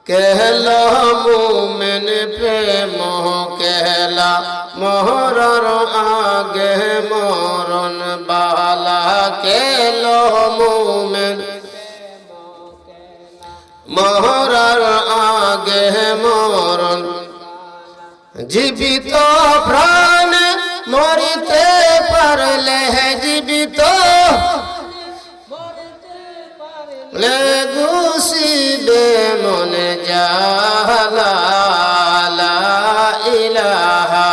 कहला मोमिन प्रेम कहला मोहरर आगे मोरन बाला कहलो मोमिन मोहरर आगे मोरन जीवित प्राण मरिते पारले जीवित ले घुसिबे मन जाला ला इलाहा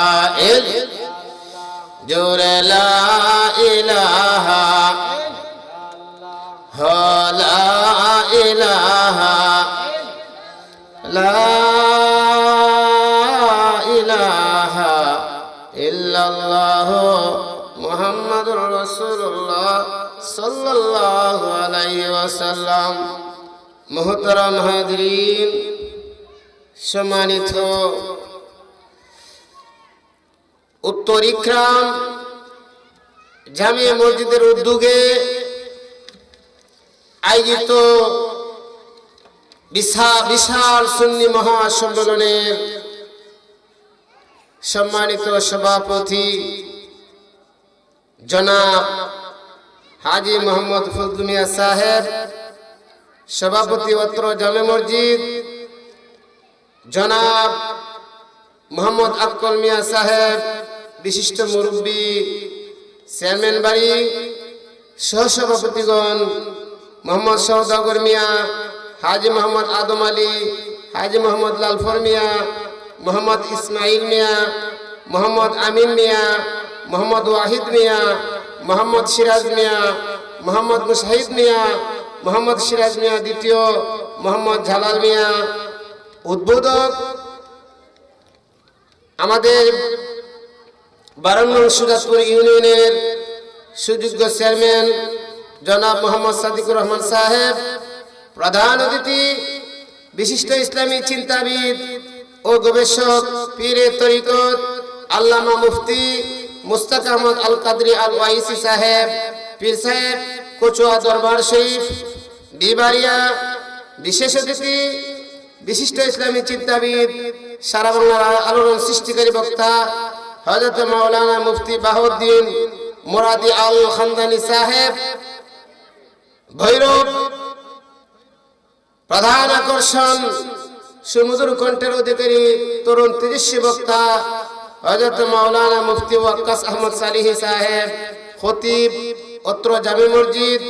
जोरे ला इलाहा हो ला इलाहा ला इलाहा इल्लल्लाह मुहम्मदुर रसूलुल्लाह सल्लल्लाहु अलैहि वसल्लम। मोहतरम हाज़रीन, सम्मानित उत्तर इकराम জামিয়া মসজিদের উদ্যোগে আয়োজিত বিশাল সুন্নি মহাসম্মেলনের সম্মানিত সভাপতি জনাব হাজী মোহাম্মদ ফজলু মিয়া সাহেব, সভাপতি অত্র জামে মসজিদ জনাব মোহাম্মদ আকল মিয়া সাহেব, বিশিষ্ট মুরব্বী চেয়ারম্যান বাড়ি, সহসভাপতিগণ মোহাম্মদ সওদাগর মিয়া, হাজী মোহাম্মদ আদম আলী, হাজী মোহাম্মদ লালফর মিয়া, মোহাম্মদ ইসমাইল মিয়া, মোহাম্মদ আমিন মিয়া, মোহাম্মদ ওয়াহিদ মিয়া, মোহাম্মদ সিরাজ মিয়া, মোহাম্মদ মুশাহিদ মিয়া, মোহাম্মদ সিরাজ মিয়া দ্বিতীয়, মোহাম্মদ জালাল মিয়া। উদ্বোধক আমাদের 12 নং সুজাতপুর ইউনিয়নের সুযোগ্য চেয়ারম্যান জনাব মোহাম্মদ সাদিকুর রহমান সাহেব। প্রধান অতিথি বিশিষ্ট ইসলামী চিন্তাবিদ ও গবেষক পীরে তরিকত আল্লামা মুফতি মুস্তাক আহমদ আল কাদরি আল ওয়াইসি সাহেব, পীর সাহেব কচুয়া দরবার শরীফ বিবাড়িয়া। বিশেষ অতিথি বিশিষ্ট ইসলামী চিন্তাবিদ, সারা বাংলার আলোড়ন সৃষ্টিকারী বক্তা হযরত মাওলানা মুফতি বাহাউদ্দিন মুরাদি আল খানদানী সাহেব ভৈরব। প্রধান আকর্ষণ সুমধুর কণ্ঠের অধিকারী তরুণ তেজস্বী বক্তা হযরত মাওলানা মুফতি ওয়াক্কাস আহমদ সালিহি সাহেব, খতিব অত্র জামে মসজিদ।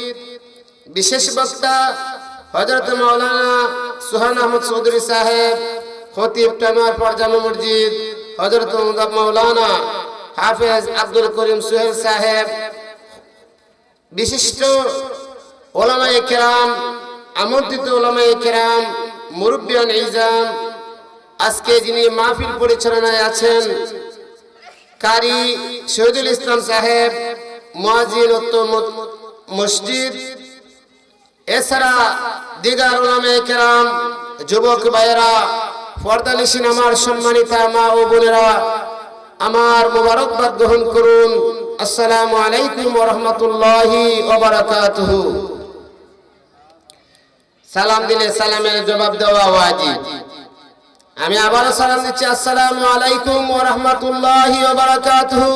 বিশেষ বক্তা হযরত মাওলানা সুহান আহমদ চৌধুরী সাহেব, খতিব টানোয়ারপাড় জামে মসজিদ। হযরত মাওলানা হাফেজ আব্দুল করিম সুহেল সাহেব, বিশিষ্ট ওলামায়ে কেরাম, আমন্ত্রিত ওলামায়ে কেরাম, মুরব্বিয়ান ইজাম। আজকে যিনি মাহফিল পরিচালনায় আছেন কারি শহীদুল ইসলাম সাহেব, মুয়াজ্জিন মসজিদ। এছাড়া দিগার ওলামায়ে কেরাম, যুবক ভাইয়েরা, পর্দানিশীন আমার সম্মানিতা মা ও বোনেরা, আমার মোবারকবাদ গ্রহণ করুন। আসসালামু আলাইকুম ওয়া রাহমাতুল্লাহি ওয়া বারাকাতুহু। সালাম দিলে সালামের জবাব দেওয়া ওয়াজিব। আমি আবারও সালাম দিচ্ছি, আসসালামু আলাইকুম ওয়া রাহমাতুল্লাহি ওয়া বারাকাতুহু।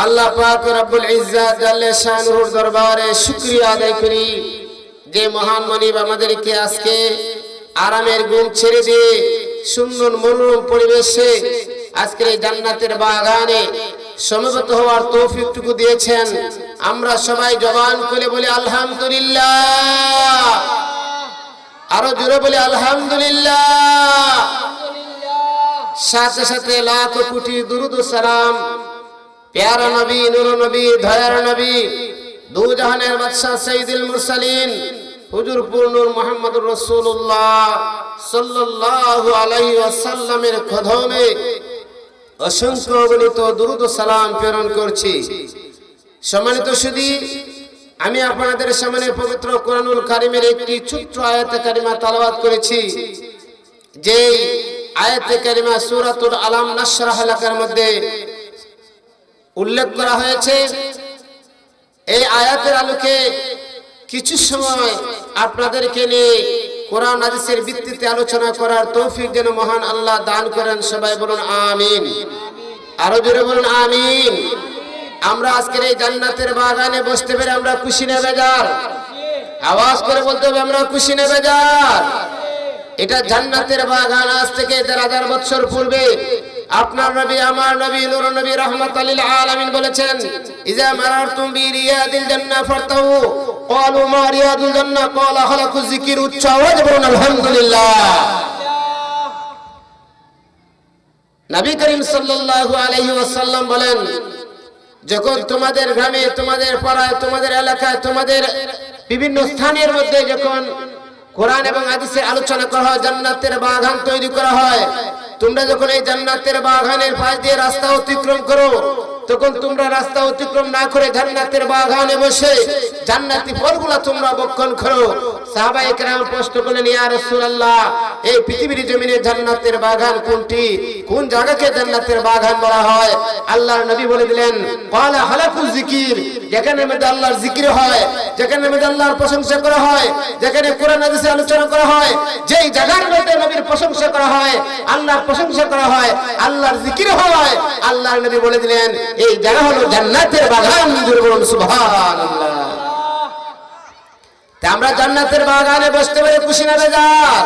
আল্লাহ পাক রব্বুল ইজ্জাত জাল্লে শানুর দরবারে শুকরিয়া আদায় করি যে মহান মানব আমাদেরকে আজকে আরামের ঘুম ছেড়ে দিয়ে সুন্দর মনোরম পরিবেশে আজকের এই জান্নাতের বাগানে সমবেত হওয়ার তৌফিকটুকু দিয়েছেন। আমরা সবাই জবান খুলে বলি আলহামদুলিল্লাহ, আরো জোরে বলি আলহামদুলিল্লাহ। সাথে সাথে লাখ কোটি দুরুদ ও সালাম প্যারা নবী, নূর নবী, দয়ার নবী, দু জাহানের বাদশা সাইয়্যিদুল মুরসালিন হুজুর নূর মুহাম্মদুর রাসূলুল্লাহ সাল্লাল্লাহু আলাইহি ওয়াসাল্লামের কদমে অসংখ্য অগণিত দুরুদ ও সালাম প্রেরণ করছি। সম্মানিত সুধী, আমি আপনাদের সামনে পবিত্র কোরআনুল কারীমের একটি ছোট্ট আয়াতে কারিমা তেলাওয়াত করেছি। যেই আয়াতে কারিমা সূরাতুল আলাম নাশরাহ লাকার মধ্যে উল্লেখ করা হয়েছে। এই আয়াতের আলোকে কিছু সময় আপনাদেরকে নিয়ে কোরআন হাদিসের ভিত্তিতে আলোচনা করার তৌফিক যেন মহান আল্লাহ দান করেন। সবাই বলুন আমিন। আরো জোরে বলুন আমিন। আমরা আজকের এই জান্নাতের বাগানে বসতে পেরে আমরা খুশি না বেজার? আওয়াজ করে বলতে হবে আমরা খুশি না বেজার? এটা জান্নাতের বাগান। আজ থেকে ১৩,০০০ বছর পূর্বে আপনার নবী আমার নবী নূর নবী রাহমাতাল লিল আলামিন বলেছেন, ইজা মারারতুম বিরিয়াদিল জান্নাহ ফারতাউ ক্বালু মা রিয়াদুল জান্নাহ ক্বালা খালাকুয যিকির। উচ্চ আওয়াজে বলুন আলহামদুলিল্লাহ। নবী করিম সাল্লাল্লাহু আলাইহি ওয়াসাল্লাম বলেন, যখন তোমাদের গ্রামে, তোমাদের পাড়ায়, তোমাদের এলাকায়, তোমাদের বিভিন্ন স্থানের মধ্যে যখন কোরআন এবং হাদিসের আলোচনা করা হয়, জান্নাতের বাগান তৈরি করা হয়, তোমরা যখন এই জান্নাতের বাগানের পাশ দিয়ে রাস্তা অতিক্রম করো, তখন তোমরা রাস্তা অতিক্রম না করে জান্নাতের বাগানে বসে জান্নাতি ফলগুলো তোমরা ভক্ষণ করো। সাহাবায়ে কেরাম প্রশ্ন করলেন, ইয়া রাসূলুল্লাহ, এই পৃথিবীর জমিনে জান্নাতের বাগান কোনটি? কোন জায়গাকে জান্নাতের বাগান বলা হয়? আল্লাহর নবী বলে দিলেন, ক্বালা হালাকুল যিকির, যেখানে মধ্যে আল্লাহর জিকির হয়, যেখানে মধ্যে আল্লাহর প্রশংসা করা হয়, যেখানে কোরআন হাদিসে আলোচনা করা হয়, যেই জায়গার মধ্যে নবীর প্রশংসা করা হয়, আল্লাহর প্রশংসা করা হয়, আল্লাহর জিকির হয়, আল্লাহর নবী বলে দিলেন এই জায়গা হলো জান্নাতের বাগান। জোরে বলুন সুবহানাল্লাহ। তা আমরা জান্নাতের বাগানে বসতে পেরে খুশি না বেজার?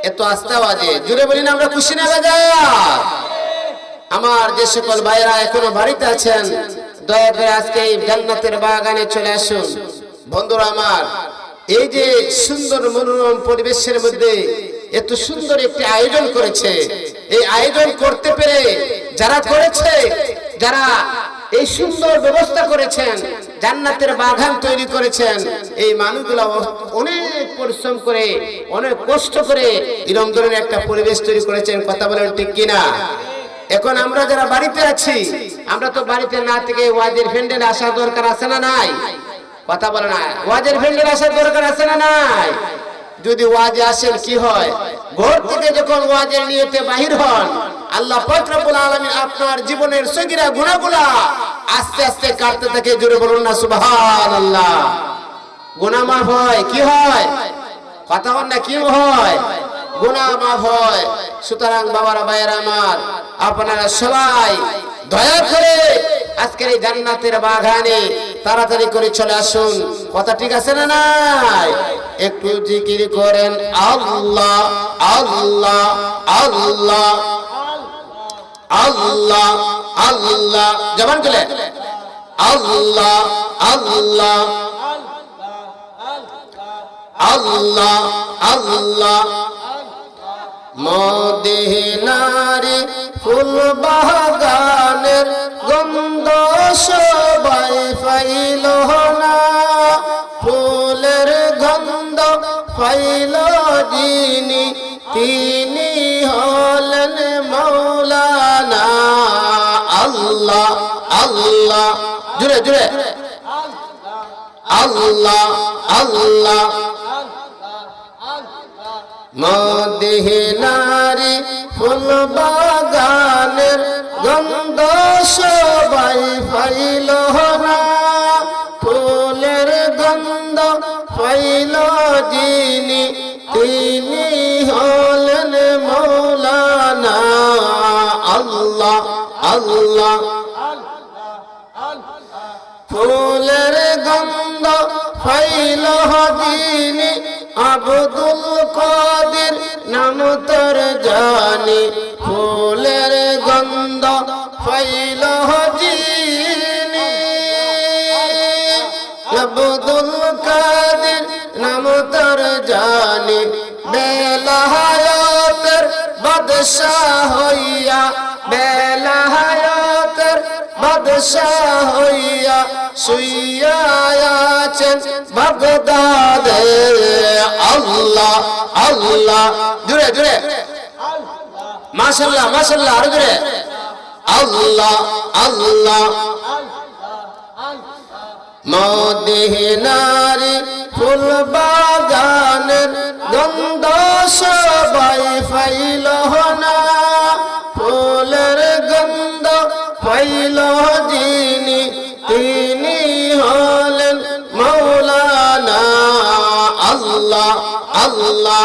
এত আস্তে আওয়াজে জোরে বলি না আমরা খুশি না বেজার? আমার যে সকল ভাইরা এখনো বাড়িতে আছেন, দয়া করে আজকে এই জান্নাতের বাগানে চলে আসুন। বন্ধুরা আমার, এই যে সুন্দর মনোরম পরিবেশের মধ্যে এত সুন্দর একটি আয়োজন করেছে, এই আয়োজন করতে পেরে যারা করেছে, যারা এই সুন্দর ব্যবস্থা করেছেন, জান্নাতের বাগান তৈরি করেছেন, এই মানুষগুলো অনেক পরিশ্রম করে, অনেক কষ্ট করে এরকম ধরনের একটা পরিবেশ তৈরি করেছেন। কথা বলেন ঠিক কিনা? এখন আমরা যারা বাড়িতে আছি, আমরা তো বাড়িতে না থেকে ওয়াজের ফ্যান্ডেল আসার দরকার আছে না নাই? কথা বলে না, ওয়াজের ফ্যান্ডেল আসার দরকার আছে না নাই? যদি ওয়াজে আসেন কি হয়, ঘর থেকে যখন ওয়াজের নিয়তে বাহির হন, আল্লাহ পাক রব্বুল আলামিন আপনার জীবনের সগীরা গুনাহগুলা আস্তে আস্তে কাটতে থাকে। জোরে বলুন না সুবহানাল্লাহ। গুনাহ মাফ হয়, কি হয়? কথা বল না, কি হয়? গুনাহ মাফ হয়। সুতরাং বাবারা ভাইয়েরা আমার, আপনারা সবাই দয়া করে আজকের এই জান্নাতের বাগানে তাড়াতাড়ি করে চলে আসুন। কথা ঠিক আছে না নাই? একটু জিকির করেন আল্লাহ আল্লাহ আল্লাহ আল্লাহ আল্লাহ। জবান খুলে আল্লাহ আল্লাহ আল্লাহ আল্লাহ। মদিনারে ফুল বাগানের গন্ধ সবাই পাইল না, ফুলের গন্ধ পাইল যিনি, তিনি হলেন মৌলানা। আল্লাহ আল্লাহ, জুড়ে জুড়ে আল্লাহ আল্লাহ। মদিনারে ফুল বাগানের গন্ধ সবাই পাইল না, ফুলের গন্ধ পাইল যিনি, তিনি হলেন মৌলানা। আল্লাহ আল্লাহ। ফুলের গন্ধ পাইল যিনি, আব্দুল কাদের নাম তোর জানি, ফুলের গন্ধ পাইল যিনি, আব্দুল কাদের নাম তোর জানি। বেলায়েতের বাদশাহ হইয়া, বেলায়েতের বাদশাহ হইয়া শুইয়া আছেন বাগদাদে। আল্লাহ আল্লাহ, জুড়ে জুড়ে মাশাআল্লাহ মাশাআল্লাহ, আরো জুড়ে আল্লাহ আল্লাহ। মদিনারে ফুল বাগানের গন্ধ সবাই পাইল না, ফুলের গন্ধ পাইল যিনি, তিনি হলেন মৌলানা। আল্লাহ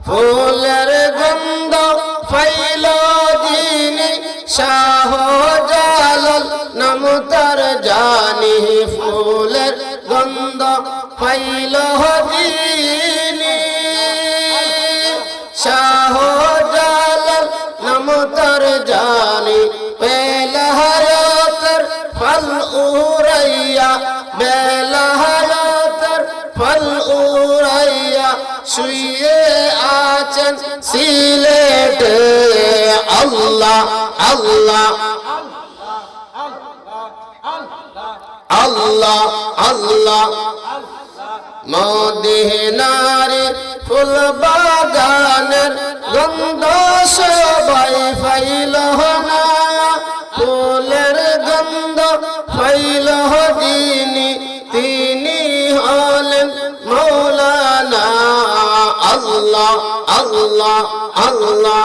ফুলের গন্ধ ফাইল যিনি শাহ জালাল নাম তার জানি ফুলের গন্ধ ফাইল যিনি শাহ জালাল নাম তার জানি পেলা হায়াতের ফল উড়াইয়া বেলা হায়াতের ফল উড়াইয়া শুয়ে আছেন সিলেটে আল্লাহ আল্লাহ আল্লাহ আল্লাহ মদিনার ফুল বাগানের গন্ধ সবাই ফাইল না ফুলের গন্ধ ফাইল যিনি তিনি হলেন মৌলানা আল্লাহ আল্লাহ আল্লাহ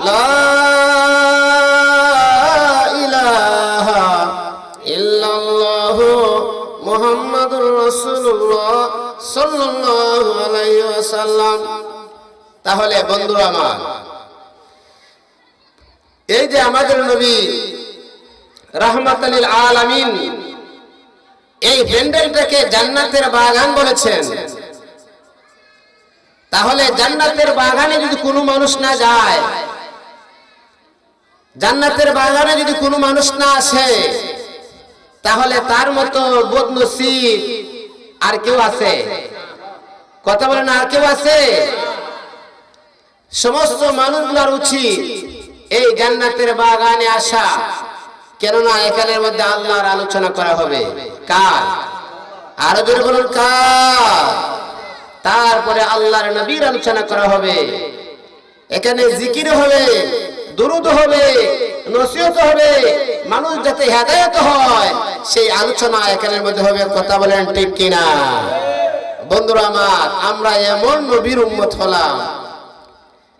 লা ইলাহা ইল্লাল্লাহু মুহাম্মাদুর রাসূলুল্লাহ সাল্লাল্লাহু আলাইহি ওয়াসাল্লাম। তাহলে বন্ধুরা আমার, এই যে আমাদের নবী রাহমাতাল লিল আলামিন এই প্যান্ডেলটাকে জান্নাতের বাগান বলেছেন, তাহলে জান্নাতের বাগানে যদি কোনো মানুষ না যায়, জান্নাতের বাগানে যদি কোনো মানুষ না আসে, তাহলে তার মতো বদনসিব আর কেউ আছে? কথা বলেন, আর কেউ আছে? সমস্ত মানুষগুলোর উচিত এই জান্নাতের বাগানে আসা, কেননা এখানের মধ্যে আল্লাহর আলোচনা করা হবে। কার? আরো জোরে বলুন কার? তারপরে আল্লাহর নবীর আলোচনা করা হবে, এখানে জিকির হবে, দুরূদ হবে, নসিহত হবে, মানুষ যাতে হেদায়েত হয় সেই আলোচনা এখানের মধ্যে হবে। কথা বলেন ঠিক কিনা? বন্ধুরা আমার, আমরা এমন নবীর উম্মত হলাম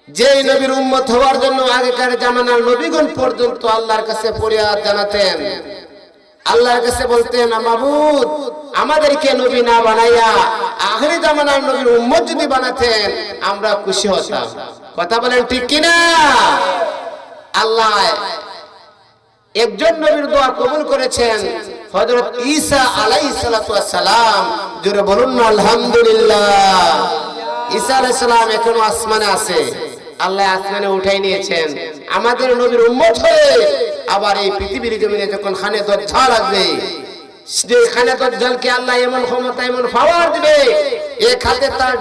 যে নবীর উম্মত হওয়ার জন্য আগেকার জামানার নবীগণ পর্যন্ত আল্লাহর কাছে ফরিয়াদ জানাতেন, আল্লাহর কাছে বলতেন, মাবুদ আমাদেরকে নবী না বানাইয়া আখিরি জামানার নবীর উম্মত যদি বানাতেন আমরা খুশি হতাম। কথা বলেন ঠিক কিনা? আল্লাহ একজন নবীর দোয়া কবুল করেছেন, হযরত ঈসা আলাইহিস সালাতু ওয়াস সালাম। জোরে বলুন না আলহামদুলিল্লাহ। ঈসা আলাইহিস সালাম এখনো আসমানে আছে, আল্লাহ আসমানে উঠাই নিয়েছেন। আমাদের নবীর উম্মত হয়ে আবার এই পৃথিবীর জমিনে যখন খানে দাজ্জাল আসবে, যে খানে দাজ্জালকে আল্লাহ এমন ক্ষমতা এমন পাওয়ার দিবে, এক হাতে তার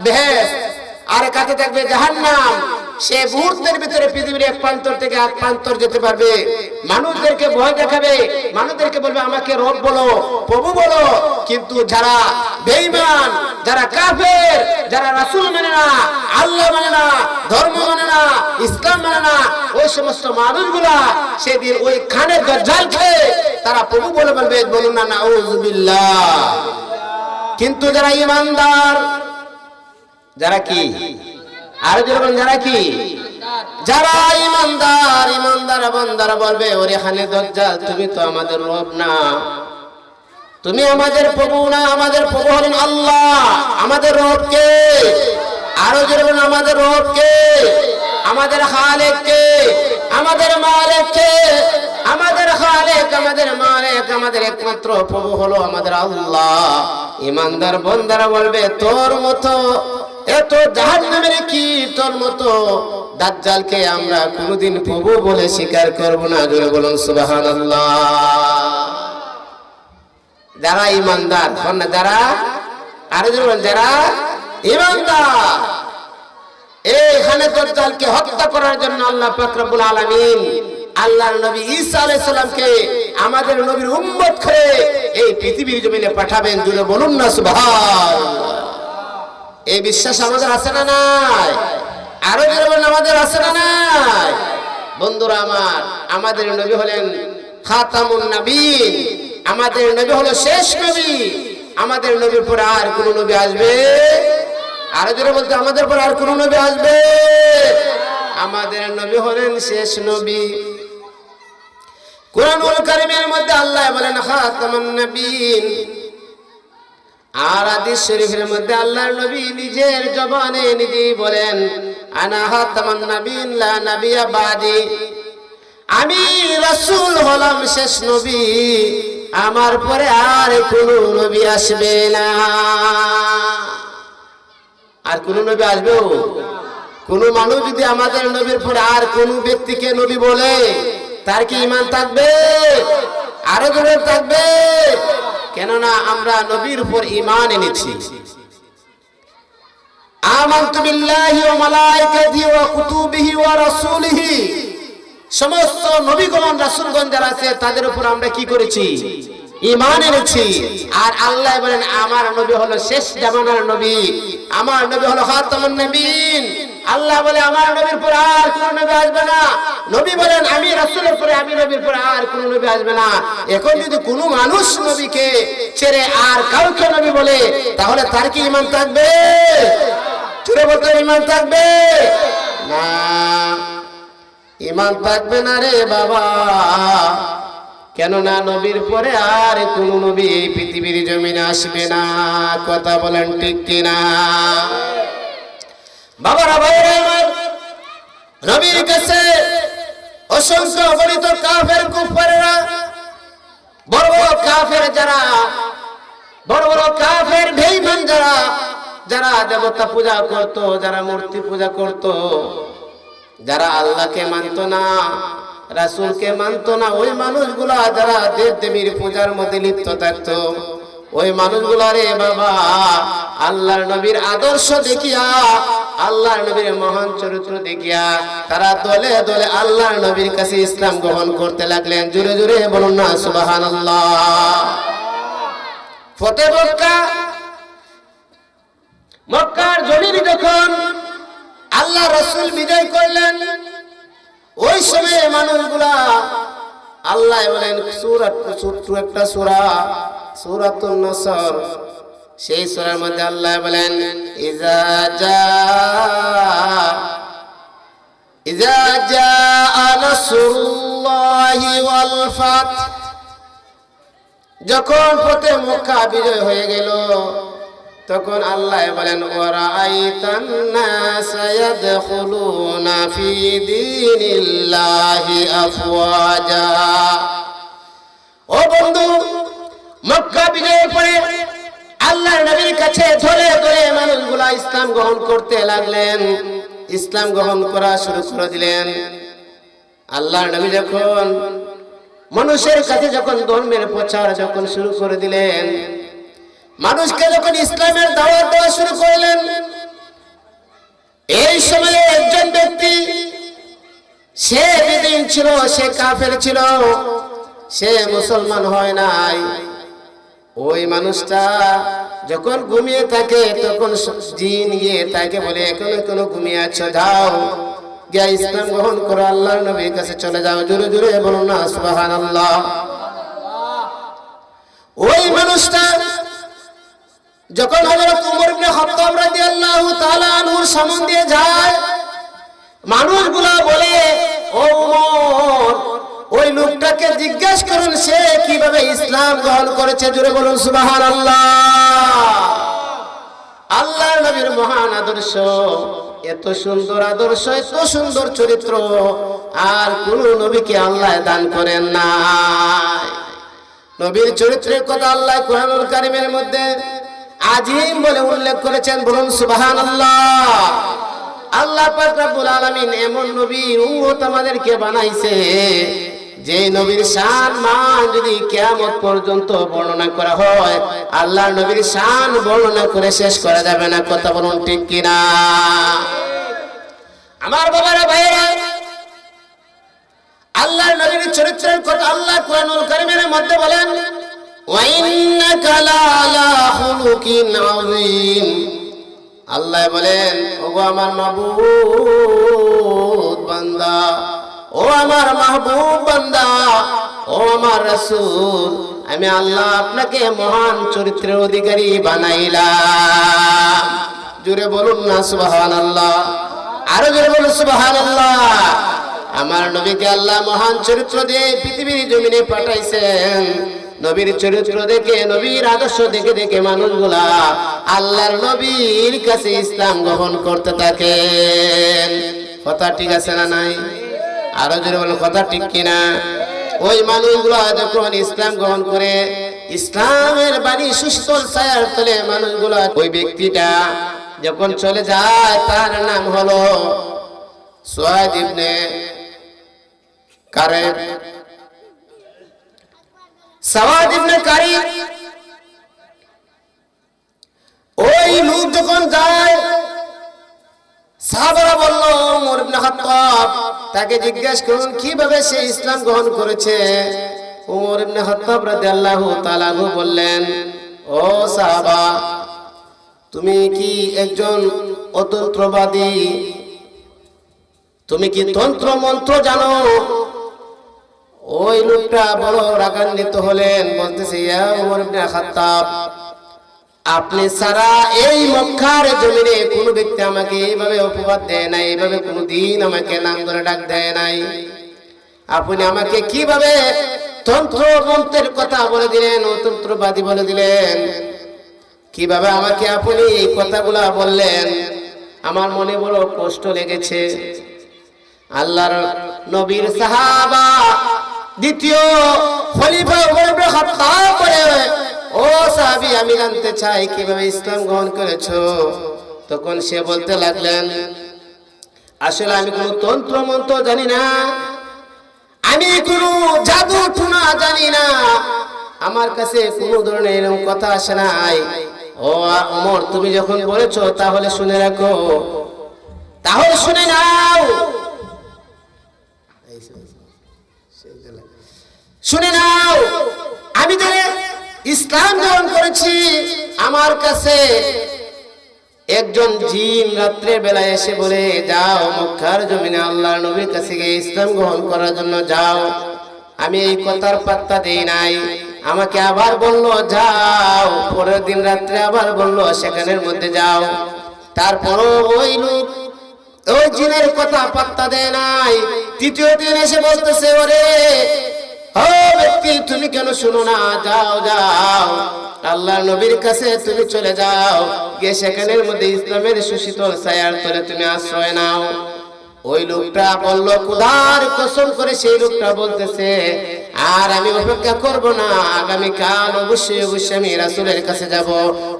বেহেশত আর এক হাতে থাকবে জাহান্নাম। সে মুহূর্তের ভিতরে পৃথিবীর এক প্রান্তর থেকে এক প্রান্তর যেতে পারবে, মানুষদেরকে ভয় দেখাবে, মানুষদেরকে বলবে আমাকে রব বলো, প্রভু বলো। কিন্তু যারা বেঈমান, যারা কাফের, যারা রাসূল মানে না, আল্লাহ মানে না, ধর্ম মানে না, ইসলাম মানে না, ওই সমস্ত মানুষগুলা সেদিন ওই খানে দাজ্জালকে তারা প্রভু বলে বলবে। বলুন না নাউযুবিল্লাহ। কিন্তু যারা ঈমানদার, যারা কি? আর যখন যারা কি? যারা ঈমানদার, ঈমানদার বান্দারা বলবে, ওরে খানে দাজ্জাল তুমি তো আমাদের রব না, তুমি আমাদের প্রভু না, আমাদের প্রভু হলেন আল্লাহ। আমাদের রব কে? আরো যেরকম আমাদের রব কে? আমাদের খালেক কে? আমাদের মালিক কে? আমাদের খালেক, আমাদের মালিক, আমাদের একমাত্র প্রভু হলো আমাদের আল্লাহ। ঈমানদার বান্দারা বলবে, তোর মতো এত জাহান্নামের কি, তোর মতো দাজ্জালকে আমরা কোনোদিন প্রভু বলে স্বীকার করব না। জোরে বলুন সুবহানাল্লাহ। যারা ঈমানদার, যারা আরো জোরে যারা ঈমানদার, এই খানে দাজ্জালকে হত্যা করার জন্য আল্লাহ পাক রব্বুল আলামিন আল্লাহর নবী ঈসা আলাইহিস সালামকে আমাদের নবীর উম্মত করে এই পৃথিবীর জমিনে পাঠাবেন। জোরে বলুন না সুবহানাল্লাহ। এই বিশ্বাস আমাদের আছে না নাই? আরো যেরকম আমাদের আছে না নাই? বন্ধুরা আমার, আমাদের নবী হলেন খাতামুন নবীন, আমাদের নবী হলো শেষ নবী। আমাদের নবীর পরে আর কোন নবী আসবে? আরো যেটা বলতে, আমাদের পরে আর কোন নবী আসবে? আমাদের নবী হলেন শেষ নবী। কুরআনুল কারীমের মধ্যে আল্লাহ বলেন খাতামুন নবিয়্যিন, আর হাদিস শরীফের মধ্যে আল্লাহর নবী নিজের জবানে নিজেই বলেন আনা খাতামুন নবিয়্যিন লা নাবিয়্যা বাদি, আমি রাসূল হলাম শেষ নবী, আমার পরে আর কোনো নবী আসবে না। আর কোন নবী আসবে? কোন মানুষ যদি আমাদের নবীর পরে আর কোন ব্যক্তিকে নবী বলে তার কি ঈমান থাকবে? আরো জোরে থাকবে। কেননা আমরা নবীর উপর ঈমান এনেছি। আমানতু বিল্লাহি ওয়া মালাইকাতিহি ওয়া কুতুবিহি ওয়া রাসূলিহি, সমস্ত নবীগণ রাসূলগণ যারা আছে তাদের উপর আমরা কি করেছি? ঈমান এনেছি। আর আল্লাহ বলেন আমার নবী হলো শেষ জামানার নবী, আমার নবী হলো খাতামুন নবিয়্যিন। আল্লাহ বলে আমার নবীর পর আর কোন নবী আসবে না। নবী বলেন আমি রাসূলের পরে, আমি নবীর পরে আর কোন নবী আসবে না। এখন যদি কোনো মানুষ নবীকে ছেড়ে আর কাউকে নবী বলে তাহলে তার কি ঈমান থাকবে? ছেড়ে বলতে ঈমান থাকবে না, ঈমান থাকবে না রে বাবা। কেননা নবীর পরে আর কোন নবী এই পৃথিবীর জমিনে আসবে না। কথা বলেন ঠিক কিনা? বাবারা ভাইরা আমার, নবীর কাছে অসংখ্য অগণিত কাফের কুফাররা, বড় বড় কাফের যারা, বড় বড় কাফের বেঈমান যারা, যারা দেবতা পূজা করত, যারা মূর্তি পূজা করত, যারা আল্লাহকে মানত না, রাসূলকে মানত না, ওই মানুষগুলা যারা দেব দেবীর পূজার মধ্যে লিপ্ত থাকত, ওই মানুষগুলা রে বাবা আল্লাহর নবীর আদর্শ দেখিয়া, আল্লাহর নবীর মহান চরিত্র দেখিয়া তারা দলে দলে আল্লাহর নবীর কাছে ইসলাম গ্রহণ করতে লাগলেন। জোরে জোরে বলুন না সুবহানাল্লাহ। ফতে মক্কা, মক্কার জমিন যখন আল্লাহ রাসূল বিজয় করলেন, ওই সময়ে মানুষগুলা আল্লাহ বলেন একটা সূরা সূরাতুন নসর, সেই সূরার মধ্যে আল্লাহ বলেন ইজা জাআ নাসরুল্লাহি ওয়াল ফাত, যখন ফতে মক্কা বিজয় হয়ে গেল তখন আল্লাহ বলেন ওয়ারাআইতান নাসা ইয়াদখুলুনা ফি দীনিল্লাহি আফওয়াজা। ও বন্ধু, মক্কা বিজয়ের পরে আল্লাহর নবীর কাছে ধরে ধরে মানুষগুলা ইসলাম গ্রহণ করতে লাগলেন, ইসলাম গ্রহণ করা শুরু করে দিলেন। আল্লাহর নবী যখন মানুষের কাছে যখন ধর্মের প্রচার যখন শুরু করে দিলেন, মানুষকে যখন ইসলামের দাওয়াত দেওয়া শুরু করলেন, এই সময়ে একজন ব্যক্তি, সে বেঈন ছিল, সে কাফের ছিল, সে মুসলমান হয় নাই। ওই মানুষটা যখন ঘুমিয়ে থাকে তখন জিন গিয়ে তাকে বলে এখনো ঘুমিয়ে আছো, যাও গিয়ে ইসলাম গ্রহণ করো, আল্লাহর নবীর কাছে চলে যাও। জোরে জোরে বলুন না সুবহানাল্লাহ। ওই মানুষটা যখন হযরত ওমর ইবনে খাত্তাব রাদিয়াল্লাহু তাআলা আনহুর সামনে দিয়ে যায়, মানুষগুলা বলে ও ওমর, ওই লোকটাকে জিজ্ঞেস করুন সে কিভাবে ইসলাম গ্রহণ করেছে। জোরে বলুন সুবহানাল্লাহ। আল্লাহর নবীর মহান আদর্শ, এত সুন্দর আদর্শ, এত সুন্দর চরিত্র আর কোন নবীকে আল্লাহ দান করেন না। নবীর চরিত্রের কথা আল্লাহ কুরআনুল কারীমের মধ্যে আজিম বলে উল্লেখ করেছেন। বলুন সুবহানাল্লাহ। আল্লাহ পাক রব্বুল আলামিন এমন নবীর উম্মত আমাদেরকে বানাইছে যে নবীর শান মান যদি কিয়ামত পর্যন্ত বর্ণনা করা হয়, আল্লাহর নবীর শান বর্ণনা করে শেষ করা যাবে না। কথা বলুন ঠিক কিনা? আমার বাবারা ভাইরা, আল্লাহর নবীর চরিত্রের কথা আল্লাহ কুরআনুল কারীমের মধ্যে বলেন ওয়া ইন্নাকা লাআলা খুলুকিন আযীম। আল্লাহ বলেন ওগো আমার মাবুদ বান্দা, ও আমার মাহবুব বান্দা, ও আমার রাসূল, আমি আল্লাহ আপনাকে মহান চরিত্রের অধিকারী বানাইলাম। জোরে বলুন না সুবহানাল্লাহ। আরো জোরে বলুন সুবহানাল্লাহ। আমার নবীকে আল্লাহ মহান চরিত্র দিয়ে পৃথিবীর জমিনে পাঠাইছেন। নবীর চরিত্র দেখে, নবীর আদর্শ দেখে দেখে মানুষগুলা আল্লাহর নবীর কাছে ইসলাম গ্রহণ করতে থাকেন। কথা ঠিক আছে না নাই? আরো জোরে বলেন কথা ঠিক কিনা? ওই মানুষগুলা যখন ইসলাম গ্রহণ করে, ইসলামের বাণী সুশীতল ছায়ার তলে মানুষগুলা, ওই ব্যক্তিটা যখন চলে যায় তার নাম হলো সুয়াইদ ইবনে কারেব। সাওয়াদ ইবনে কারিব ওই লোক যখন যায়, সাহাবারা বলল ওমর ইবনে খাত্তাব তাকে জিজ্ঞেস করুন কিভাবে সে ইসলাম গ্রহণ করেছে। ওমর ইবনে খাত্তাব রাদিয়াল্লাহু তাআলা বললেন, ও সাহাবা, তুমি কি একজন অতন্ত্রবাদী? তুমি কি তন্ত্র মন্ত্র জানো? ওই লোকটা বড় রাগান্বিত হলেন, বলতেছে, ইয়া ওমর ইবনে খাত্তাব, আপনি সারা এই মক্কার জমিনে কোন ব্যক্তি আমাকে এইভাবে অপবাদ দেয় নাই, এইভাবে কোনদিন আমাকে নাম ধরে ডাক দেয় নাই। আপনি আমাকে কিভাবে তন্ত্র মন্ত্রের কথা বলে দিলেন, অতন্ত্রবাদী বলে দিলেন? কিভাবে আমাকে আপনি এই কথাগুলা বললেন? আমার মনে বড় কষ্ট লেগেছে। আল্লাহর নবীর সাহাবা দ্বিতীয় খলিফা ওমর ইবনে খাত্তাব বলে, ও সাহাবী, আমি জানতে চাই কিভাবে ইসলাম গ্রহণ করেছো? তখন সে বলতে লাগলেন, আসলে আমি কোনো তন্ত্র মন্ত্র জানি না, আমি কোনো জাদু টুনা জানি না, আমার কাছে কোনো ধরনের এরকম কথা আসে নাই। ও ওমর, তুমি যখন বলেছো তাহলে শুনে রাখো, তাহলে শুনে নাও, শুনে নাও। আমি যে ইসলাম গ্রহণ করেছি, আমার কাছে একজন জিন রাত্রে বেলায় এসে বলে, যাও মক্কার জমিনে আল্লাহর নবীর কাছে গিয়ে ইসলাম গ্রহণ করার জন্য যাও। আমি এই কথার পাত্তা দেই নাই। আমাকে আবার বলল যাও, পরের দিন রাত্রে আবার বলল সেখানের মধ্যে যাও। তারপরও ওই লোক ওই জিনের কথা পাত্তা দেয় নাই। তৃতীয় দিন এসে বলতেছে, ওরে ও ব্যক্তি, তুমি কেন শুনো না? যাও যাও, আল্লাহর নবীর কাছে তুমি চলে যাও, গিয়ে সেখানের মধ্যে ইসলামের সুশীতল ছায়ার তলে তুমি আশ্রয় নাও। ওই লোকটা বলল, খোদার কসম করে সেই লোকটা বলতেছে, আর আমি অপেক্ষা করব না, আগামীকাল অবশ্যই অবশ্যই আমি রাসূলের কাছে যাব।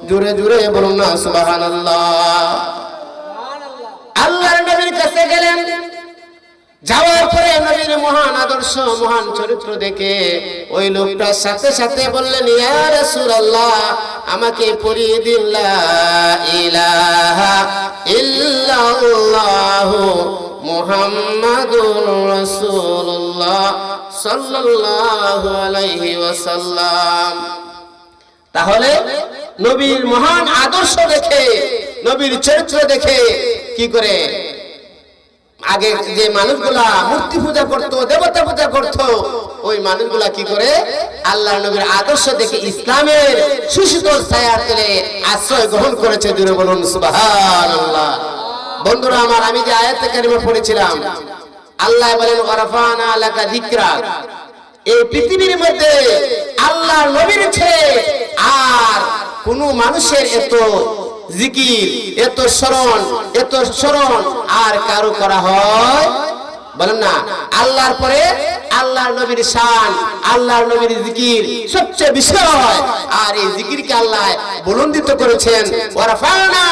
জোরে জোরে বলুন না সুবহানাল্লাহ। আল্লাহর নবীর কাছে গেলেন, যাওয়ার পরে নবীর মহান আদর্শ, মহান চরিত্র দেখে ওই লোকটা সাথে সাথে বললেন, ইয়া রাসূলুল্লাহ, আমাকে পড়িয়ে দিন লা ইলাহা ইল্লাল্লাহু মুহাম্মাদুর রাসূলুল্লাহ সাল্লাল্লাহু আলাইহি ওয়াসাল্লাম। তাহলে নবীর মহান আদর্শ দেখে, নবীর চরিত্র দেখে কি করে আগে যে মানুষগুলা মূর্তি পূজা করতো, দেবতা পূজা করতো, ওই মানুষগুলা কি করে আল্লাহর নবীর আদর্শ দেখে ইসলামের সুশীতল ছায়ার তলে আশ্রয় গ্রহণ করেছে। জোরে বলুন সুবহানাল্লাহ। বন্ধুরা আমার, আমি যে আয়াতে কারিমা পড়েছিলাম, আল্লাহ বলেন ওয়ারাফানা লাকা যিকরাক, এই পৃথিবীর মধ্যে আল্লাহর নবীর ছেড়ে আর কোন মানুষের এত জিকির, এত স্মরণ আর কারো করা হয়? বলেন না। আল্লাহর পরে আল্লাহর নবীর শান, আল্লাহর নবীর জিকির সবচেয়ে বিষয়। আর এই জিকিরকে আল্লাহ বুলন্দিত করেছেন, ওয়ারাফানা,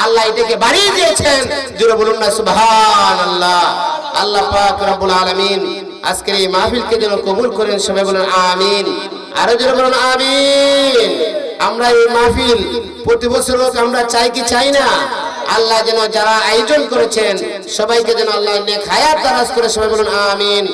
আল্লাহ এটাকে বাড়িয়ে দিয়েছেন। জোরে বলুন না সুবহানাল্লাহ। আল্লাহ পাক রব্বুল আলামিন আজকের এই মাহফিলকে যেন কবুল করেন, সবাই বলেন আমিন। আরো জোরে বলুন আমিন। আমরা এই মাহফিল প্রতি বছর হোক, আমরা চাই কি চাই না? আল্লাহ যেন যারা আয়োজন করেছেন সবাইকে যেন আল্লাহ নেক হায়াত দারাজ করে, সবাই বলুন আমিন।